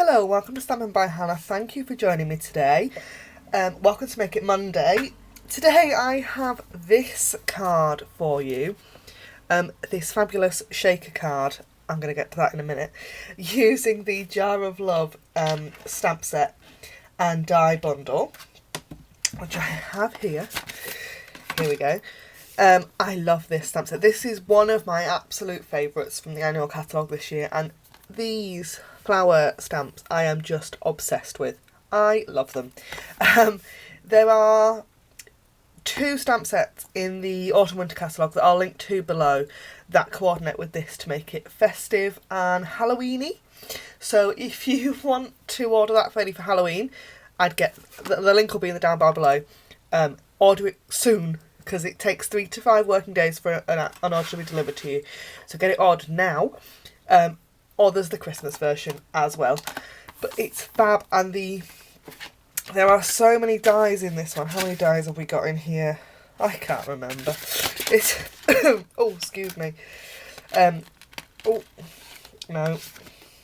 Hello, welcome to Stampin' by Hannah. Thank you for joining me today. Welcome to Make It Monday. Today I have this card for you. This fabulous shaker card. I'm going to get to that in a minute. Using the Jar of Love stamp set and die bundle, which I have here. Here we go. I love this stamp set. This is one of my absolute favourites from the annual catalogue this year, and these flower stamps I am just obsessed with. I love them. There are two stamp sets in the autumn winter catalogue that I'll link to below that coordinate with this to make it festive and Halloweeny. So if you want to order that ready for Halloween, I'd get the link will be in the down bar below. Order it soon, because it takes 3 to 5 working days for an order to be delivered to you. So get it ordered now. Or there's the Christmas version as well. But it's fab, and there are so many dies in this one. How many dies have we got in here? I can't remember. It's oh, excuse me. Oh no.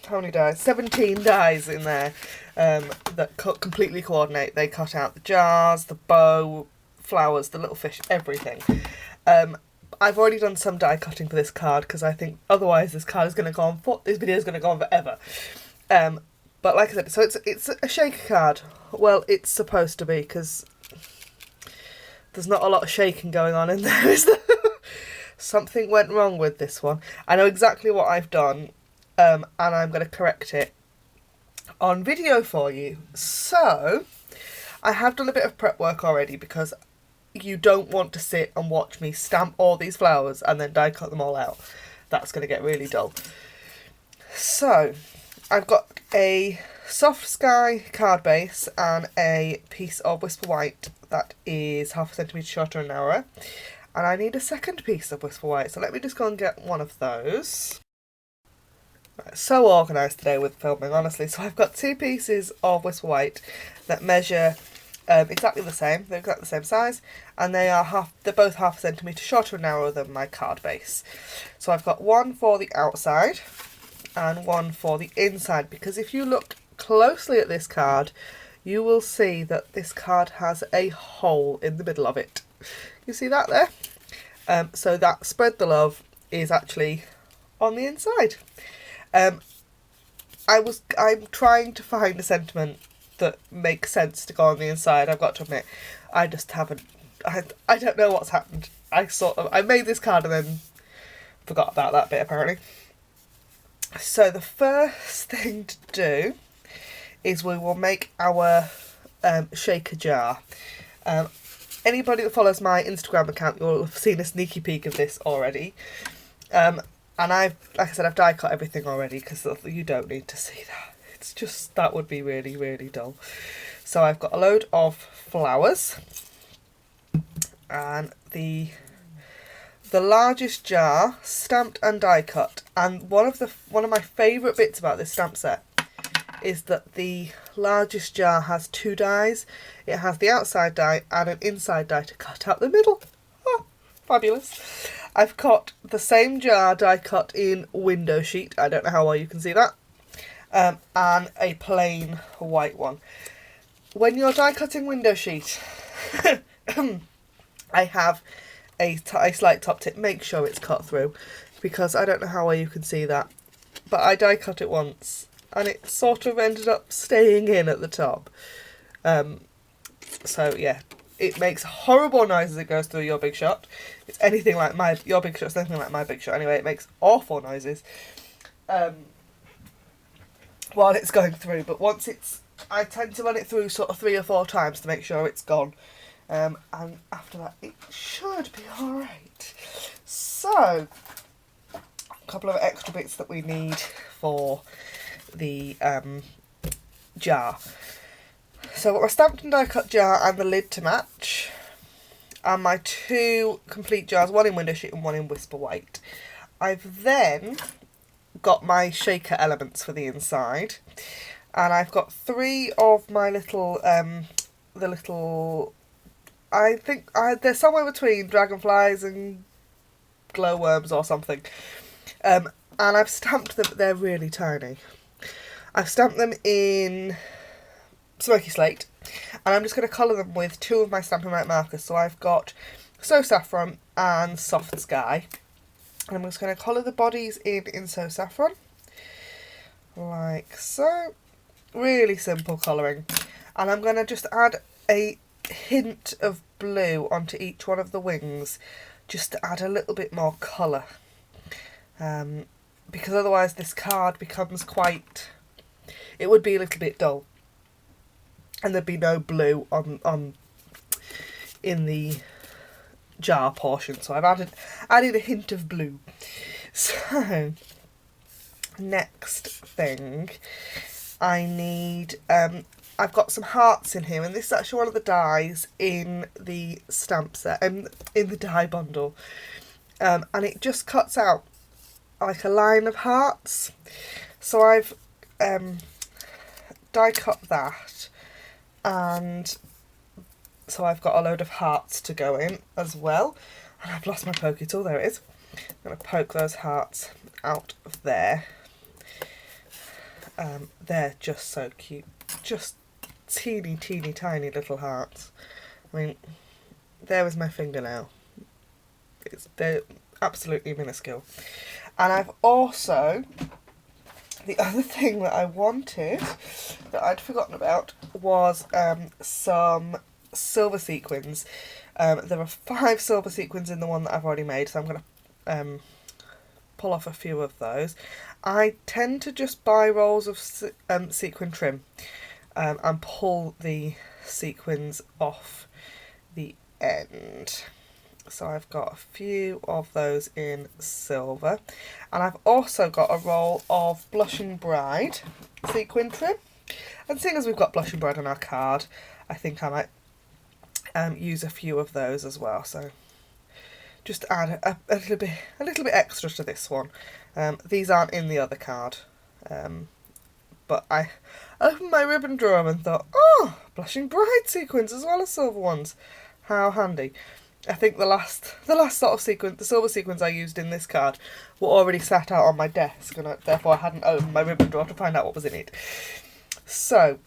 How many dies? 17 dies in there that completely coordinate. They cut out the jars, the bow, flowers, the little fish, everything. I've already done some die cutting for this card because I think otherwise this card is going to go on this video is going to go on forever. But like I said, so it's a shaker card. Well, it's supposed to be, because there's not a lot of shaking going on in there, is there? Something went wrong with this one. I know exactly what I've done, and I'm going to correct it on video for you. So I have done a bit of prep work already, because you don't want to sit and watch me stamp all these flowers and then die cut them all out. That's going to get really dull. So I've got a soft sky card base and a piece of Whisper White that is 1/2 centimetre shorter and narrower, and I need a second piece of Whisper White, so let me just go and get one of those. Right, so organised today with filming, honestly. So I've got 2 pieces of Whisper White that measure exactly the same. They're exactly the same size, and they're both 1/2 centimetre shorter and narrower than my card base. So I've got one for the outside and one for the inside, because if you look closely at this card, you will see that this card has a hole in the middle of it. You see that there? So that Spread the Love is actually on the inside. I'm trying to find a sentiment that makes sense to go on the inside. I've got to admit, I just haven't. I don't know what's happened. I made this card and then forgot about that bit apparently. So the first thing to do is we will make our shaker jar. Anybody that follows my Instagram account, you'll have seen a sneaky peek of this already. And like I said, I've die cut everything already, because you don't need to see that. It's just, that would be really, really dull. So I've got a load of flowers, and the largest jar, stamped and die cut. And one of my favourite bits about this stamp set is that the largest jar has 2 dies. It has the outside die and an inside die to cut out the middle. Oh, fabulous. I've got the same jar die cut in window sheet. I don't know how well you can see that. And a plain white one. When you're die cutting window sheet, I have a slight top tip. Make sure it's cut through, because I don't know how well you can see that, but I die cut it once and it sort of ended up staying in at the top. So yeah, it makes horrible noises as it goes through your big shot. It's anything like your big shot's anything like my big shot anyway. It makes awful noises while it's going through, but I tend to run it through sort of 3 or 4 times to make sure it's gone. And after that, it should be alright. So, a couple of extra bits that we need for the jar. So I've got my stamped and die cut jar and the lid to match, and my 2 complete jars, one in window sheet and one in Whisper White. I've then got my shaker elements for the inside, and I've got 3 of my little I think they're somewhere between dragonflies and glowworms or something, and I've stamped them, but they're really tiny. I've stamped them in Smoky Slate, and I'm just going to colour them with two of my Stampin' Up markers. So I've got So Saffron and Soft Sky, and I'm just going to colour the bodies in So Saffron, like so. Really simple colouring, and I'm going to just add a hint of blue onto each one of the wings, just to add a little bit more colour, because otherwise this card becomes quite, it would be a little bit dull, and there'd be no blue on in the jar portion. So I've added a hint of blue. So next thing I need, I've got some hearts in here, and this is actually one of the dies in the stamp set, in the die bundle, and it just cuts out like a line of hearts. So I've die cut that, and so I've got a load of hearts to go in as well. And I've lost my pokey tool, there it is. I'm going to poke those hearts out of there. They're just so cute, just teeny tiny little hearts. I mean, there was my fingernail. They're absolutely minuscule. And I've also, the other thing that I wanted that I'd forgotten about was some silver sequins. There are 5 silver sequins in the one that I've already made, so I'm going to pull off a few of those. I tend to just buy rolls of sequin trim and pull the sequins off the end. So I've got a few of those in silver, and I've also got a roll of Blushing Bride sequin trim. And seeing as we've got Blushing Bride on our card, I think I might use a few of those as well. So just add a little bit extra to this one. These aren't in the other card, but I opened my ribbon drawer and thought, oh, Blushing Bride sequins as well as silver ones. How handy. I think the last sort of sequin, the silver sequins I used in this card, were already sat out on my desk, and therefore I hadn't opened my ribbon drawer to find out what was in it. So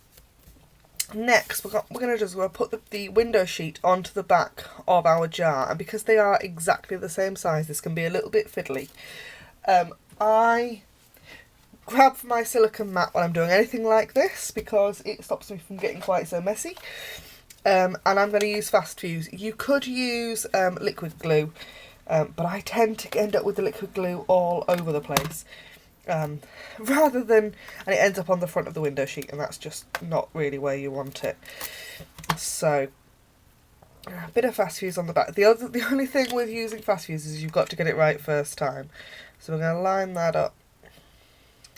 next we're going to put the window sheet onto the back of our jar, and because they are exactly the same size, this can be a little bit fiddly. I grab my silicone mat when I'm doing anything like this because it stops me from getting quite so messy. And I'm going to use fast fuse. You could use liquid glue, but I tend to end up with the liquid glue all over the place, rather than, and it ends up on the front of the window sheet, and that's just not really where you want it. So a bit of fast fuse on the back. The only thing with using fast fuse is you've got to get it right first time. So we're going to line that up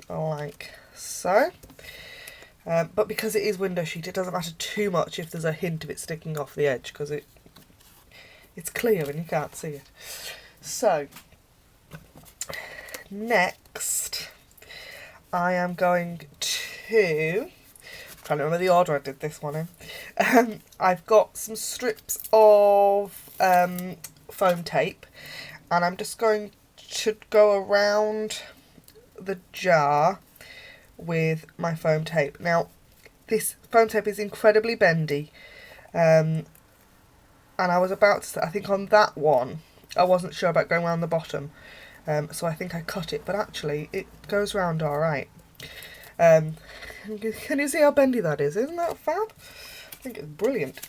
like so. But because it is window sheet, it doesn't matter too much if there's a hint of it sticking off the edge, because it's clear and you can't see it. So next I am going to, I'm trying to remember the order I did this one in. I've got some strips of foam tape, and I'm just going to go around the jar with my foam tape. Now this foam tape is incredibly bendy, and I was about to, I think on that one I wasn't sure about going around the bottom, so I think I cut it, but actually it goes round alright. Can you see how bendy that is? Isn't that fab? I think it's brilliant.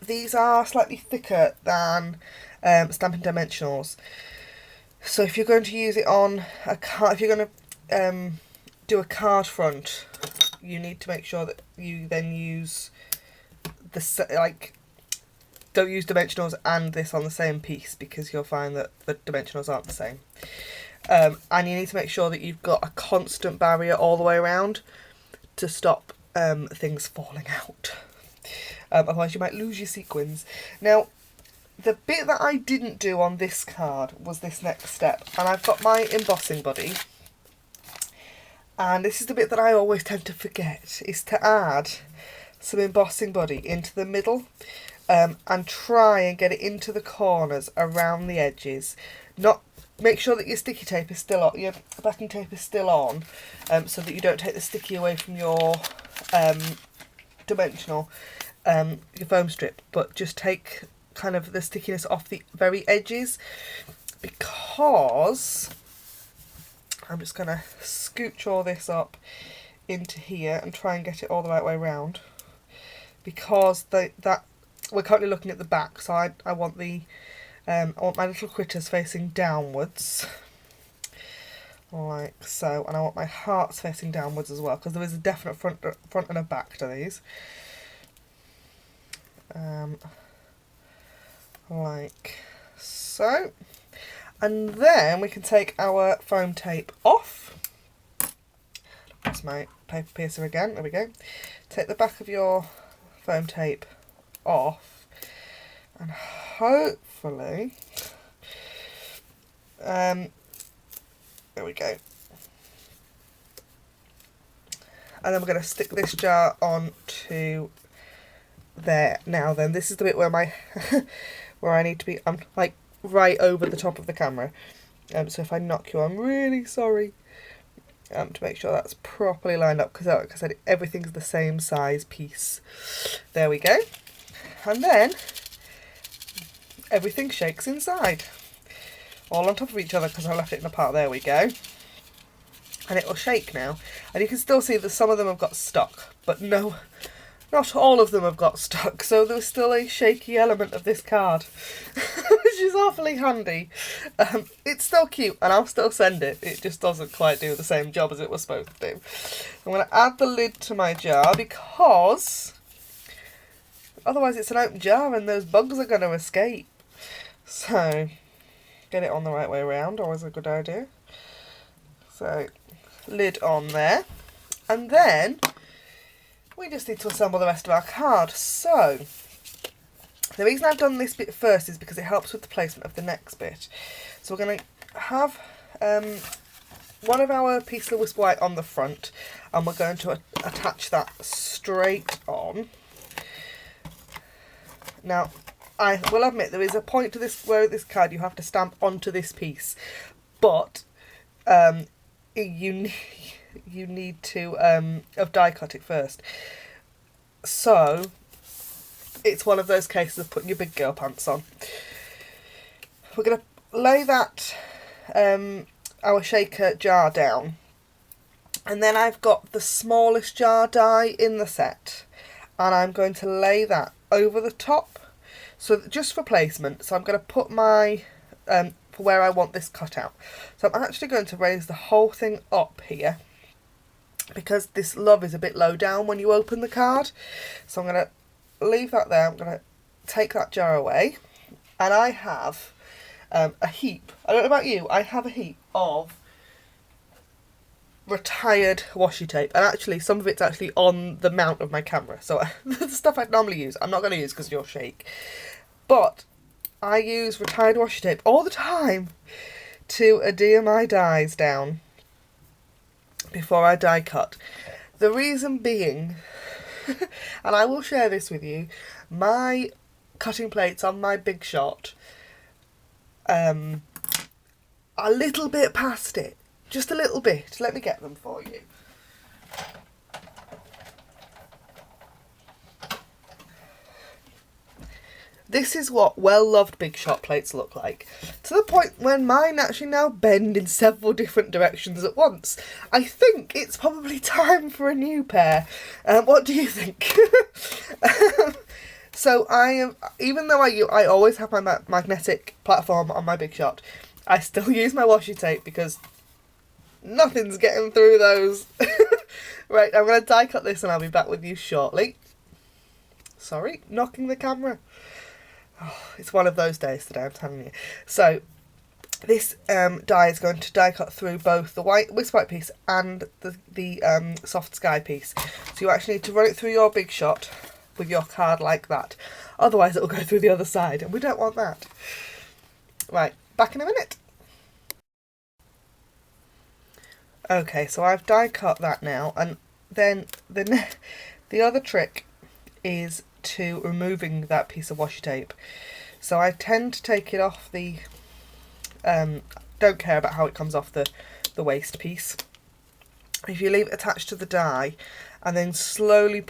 These are slightly thicker than Stampin' Dimensionals, so if you're going to use it on a card, if you're going to do a card front, you need to make sure that you then use don't use dimensionals and this on the same piece, because you'll find that the dimensionals aren't the same. And you need to make sure that you've got a constant barrier all the way around to stop things falling out. Otherwise you might lose your sequins. Now, the bit that I didn't do on this card was this next step, and I've got my embossing buddy. And this is the bit that I always tend to forget, is to add some embossing buddy into the middle, and try and get it into the corners around the edges. Not make sure that your sticky tape is still on, your backing tape is still on, so that you don't take the sticky away from your dimensional, your foam strip, but just take kind of the stickiness off the very edges, because I'm just going to scooch all this up into here and try and get it all the right way around, because that we're currently looking at the back, so I want the I want my little critters facing downwards, like so, and I want my hearts facing downwards as well, because there is a definite front and a back to these. Like so. And then we can take our foam tape off. That's my paper piercer again, there we go. Take the back of your foam tape off, and hopefully, there we go. And then we're going to stick this jar onto there. Now then, this is the bit where my where I need to be, I'm like right over the top of the camera, so if I knock you, I'm really sorry, to make sure that's properly lined up, because like I said, everything's the same size piece. There we go. And then everything shakes inside, all on top of each other, because I left it in a part. There we go. And it will shake now, and you can still see that some of them have got stuck, but no, not all of them have got stuck, so there's still a shaky element of this card, which is awfully handy. It's still cute, and I'll still send it. It just doesn't quite do the same job as it was supposed to do. I'm going to add the lid to my jar, because otherwise it's an open jar and those bugs are going to escape. So, get it on the right way around, always a good idea. So, lid on there. And then we just need to assemble the rest of our card. So, the reason I've done this bit first is because it helps with the placement of the next bit. So we're going to have one of our pieces of Wisp White on the front, and we're going to attach that straight on. Now, I will admit there is a point to this where this card you have to stamp onto this piece, but you need to die cut it first. So it's one of those cases of putting your big girl pants on. We're going to lay that our shaker jar down, and then I've got the smallest jar die in the set, and I'm going to lay that over the top, so just for placement. So I'm going to put my for where I want this cut out. So I'm actually going to raise the whole thing up here, because this love is a bit low down when you open the card. So I'm going to leave that there. I'm going to take that jar away, and I have a heap, I don't know about you, I have a heap of retired washi tape, and actually some of it's actually on the mount of my camera, so the stuff I'd normally use I'm not going to use because you'll shake, but I use retired washi tape all the time to adhere my dies down before I die cut. The reason being, and I will share this with you, my cutting plates on my Big Shot a little bit past it, just a little bit. Let me get them for you. This is what well-loved Big Shot plates look like, to the point when mine actually now bend in several different directions at once. I think it's probably time for a new pair. What do you think? So I am, even though I always have my magnetic platform on my Big Shot, I still use my washi tape because nothing's getting through those. Right, I'm going to die cut this and I'll be back with you shortly. Sorry, knocking the camera. Oh, it's one of those days today, I'm telling you. So, this die is going to die cut through both the Wisp White piece and the Soft Sky piece. So you actually need to run it through your Big Shot with your card like that. Otherwise it will go through the other side, and we don't want that. Right, back in a minute. Okay, so I've die cut that now, and then the other trick is to removing that piece of washi tape. So I tend to take it off the don't care about how it comes off the waste piece. If you leave it attached to the die and then slowly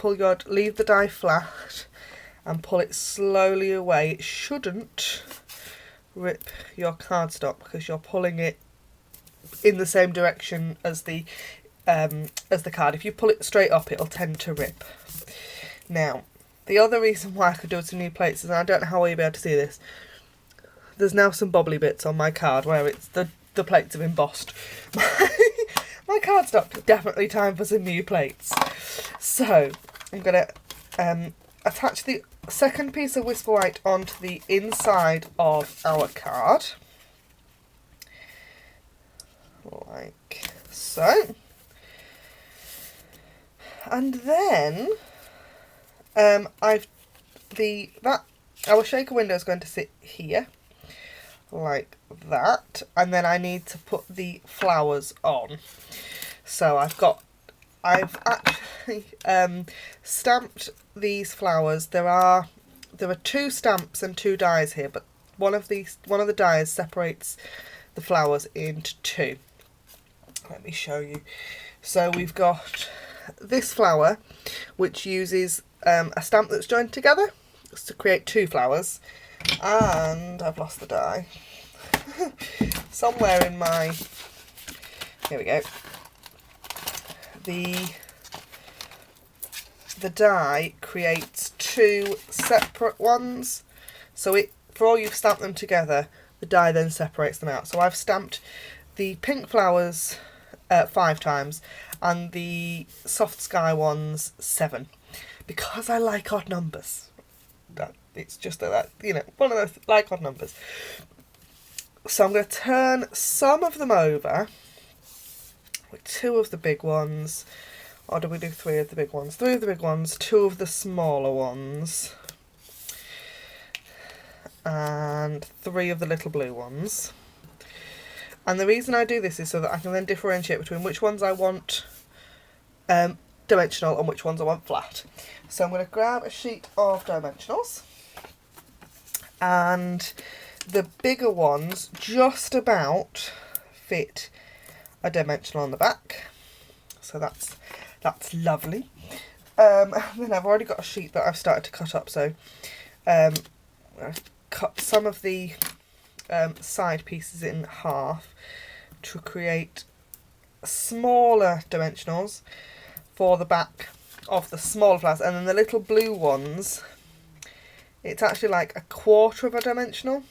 leave the die flat and pull it slowly away, it shouldn't rip your cardstock because you're pulling it in the same direction as the card. If you pull it straight up, it'll tend to rip. Now, the other reason why I could do it to new plates is, and I don't know how well you'll be able to see this, there's now some bobbly bits on my card where it's the plates have embossed. My cardstock, definitely time for some new plates. So, I'm going to attach the second piece of Whisper White onto the inside of our card. Like so. And then our shaker window is going to sit here like that, and then I need to put the flowers on. So I've actually stamped these flowers. There are 2 stamps and 2 dies here, but one of the dies separates the flowers into 2. Let me show you. So we've got this flower, which uses a stamp that's joined together to create 2 flowers, and I've lost the die. Somewhere in my... Here we go. The die creates 2 separate ones, so for all you've stamped them together, the die then separates them out. So I've stamped the pink flowers 5 times and the soft sky ones 7, because I like odd numbers. It's just that, you know, one of those, like odd numbers. So I'm going to turn some of them over with 2 of the big ones. Or do we do 3 of the big ones? 3 of the big ones, 2 of the smaller ones, and 3 of the little blue ones. And the reason I do this is so that I can then differentiate between which ones I want dimensional and which ones I want flat. So I'm going to grab a sheet of dimensionals, and the bigger ones just about fit a dimensional on the back. So that's lovely. Then I've already got a sheet that I've started to cut up, so I cut some of the side pieces in half to create smaller dimensionals for the back of the smaller flowers, and then the little blue ones, it's actually like 1/4 of a dimensional.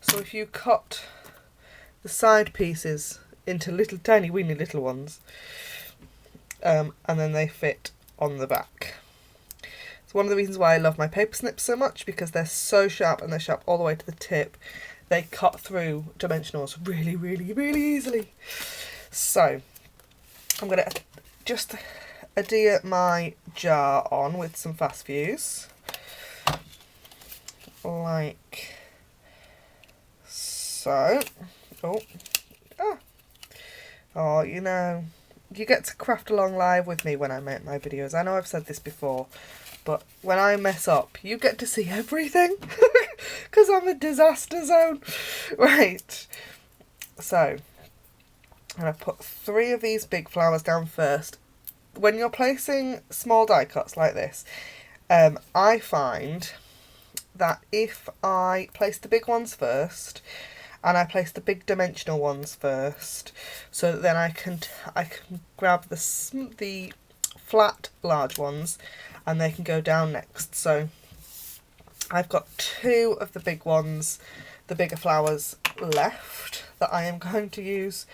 So if you cut the side pieces into little tiny weeny little ones, and then they fit on the back. It's one of the reasons why I love my paper snips so much, because they're so sharp, and they're sharp all the way to the tip. They cut through dimensionals really, really, really easily. So I'm going to just adhere my jar on with some fast fuse, like so. Oh, you know, you get to craft along live with me when I make my videos. I know I've said this before, but when I mess up, you get to see everything, because I'm a disaster zone. Right, so I'm going to put 3 of these big flowers down first. When you're placing small die cuts like this, I find that if I place the big ones first, and I place the big dimensional ones first, so that then I can grab the flat large ones, and they can go down next. So I've got 2 of the big ones, the bigger flowers left, that I am going to use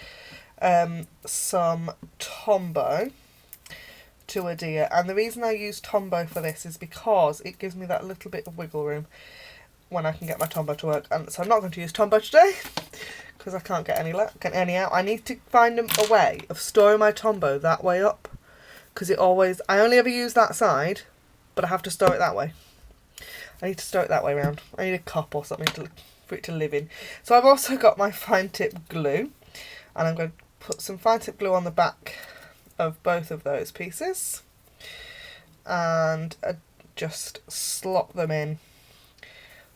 some Tombow to adhere. And the reason I use Tombow for this is because it gives me that little bit of wiggle room when I can get my Tombow to work. And so I'm not going to use Tombow today because I can't get any out. I need to find a way of storing my Tombow that way up, because I only ever use that side, but I have to store it that way. I need to store it that way around. I need a cup or something for it to live in. So I've also got my fine tip glue, and I'm going to put some fine tip glue on the back of both of those pieces, and just slot them in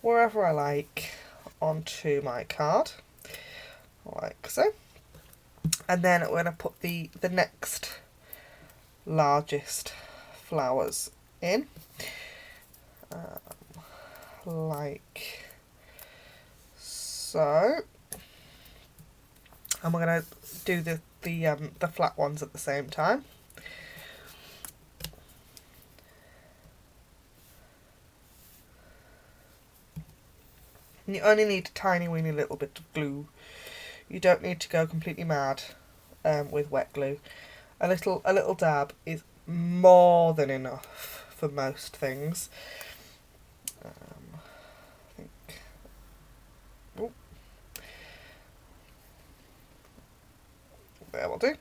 wherever I like onto my card, like so. And then we're going to put the next largest flowers in, like so. And we're going to do the flat ones at the same time. And you only need a tiny weeny little bit of glue. You don't need to go completely mad with wet glue. A little dab is more than enough for most things. I think. Oh. There will do.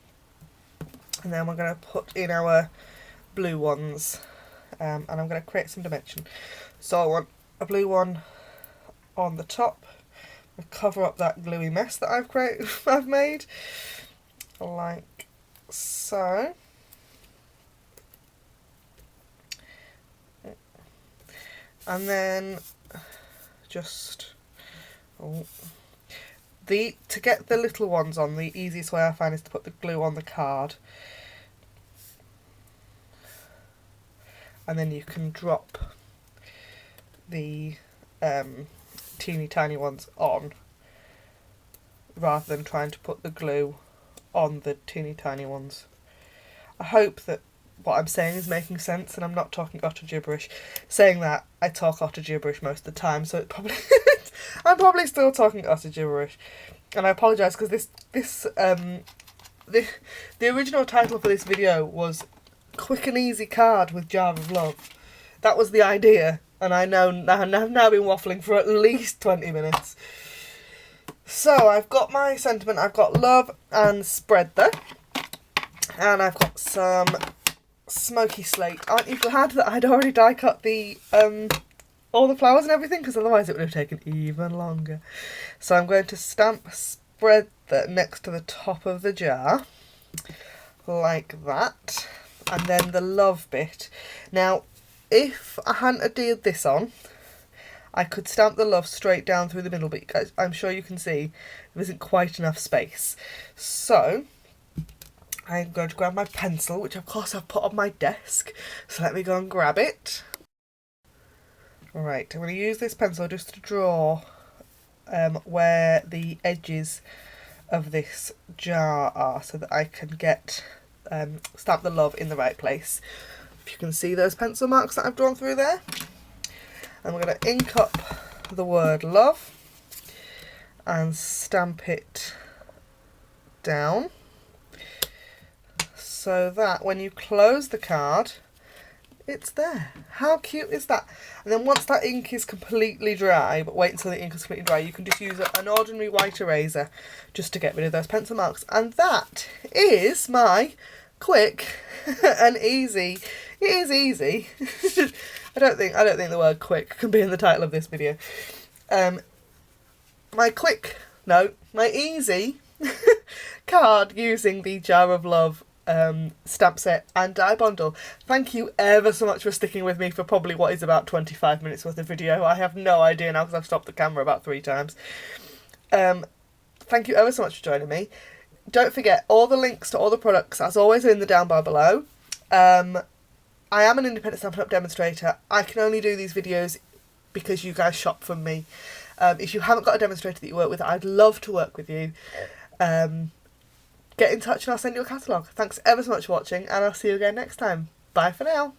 And then we're going to put in our blue ones, and I'm going to create some dimension. So I want a blue one on the top. I'll cover up that gluey mess that I've made, like so. And then just to get the little ones on, the easiest way I find is to put the glue on the card, and then you can drop the teeny tiny ones on rather than trying to put the glue on the teeny tiny ones. I hope that what I'm saying is making sense and I'm not talking utter gibberish. Saying that, I talk utter gibberish most of the time, so it probably I'm probably still talking utter gibberish, and I apologise because the original title for this video was Quick and Easy Card with Jar of Love. That was the idea, and I've now been waffling for at least 20 minutes. So I've got my sentiment, I've got love and spread there, and I've got some smoky slate. Aren't you glad that I'd already die cut the all the flowers and everything, because otherwise it would have taken even longer. So I'm going to stamp spread that next to the top of the jar, like that, and then the love bit. Now, if I hadn't adhered this on, I could stamp the love straight down through the middle, but guys, I'm sure you can see there isn't quite enough space. So I'm going to grab my pencil, which of course I've put on my desk, so let me go and grab it. Right, I'm going to use this pencil just to draw where the edges of this jar are, so that I can get stamp the love in the right place. If you can see those pencil marks that I've drawn through there. And we're going to ink up the word love and stamp it down, so that when you close the card, it's there. How cute is that? And then once that ink is completely dry, but wait until the ink is completely dry, you can just use an ordinary white eraser just to get rid of those pencil marks. And that is my quick and easy. It is easy. I don't think the word quick can be in the title of this video. My easy card using the Jar of Love stamp set and die bundle. Thank you ever so much for sticking with me for probably what is about 25 minutes worth of video. I have no idea now because I've stopped the camera about 3 times. Thank you ever so much for joining me. Don't forget, all the links to all the products, as always, are in the down bar below. I am an independent Stampin' Up demonstrator. I can only do these videos because you guys shop from me. If you haven't got a demonstrator that you work with, I'd love to work with you. Get in touch and I'll send you a catalogue. Thanks ever so much for watching, and I'll see you again next time. Bye for now.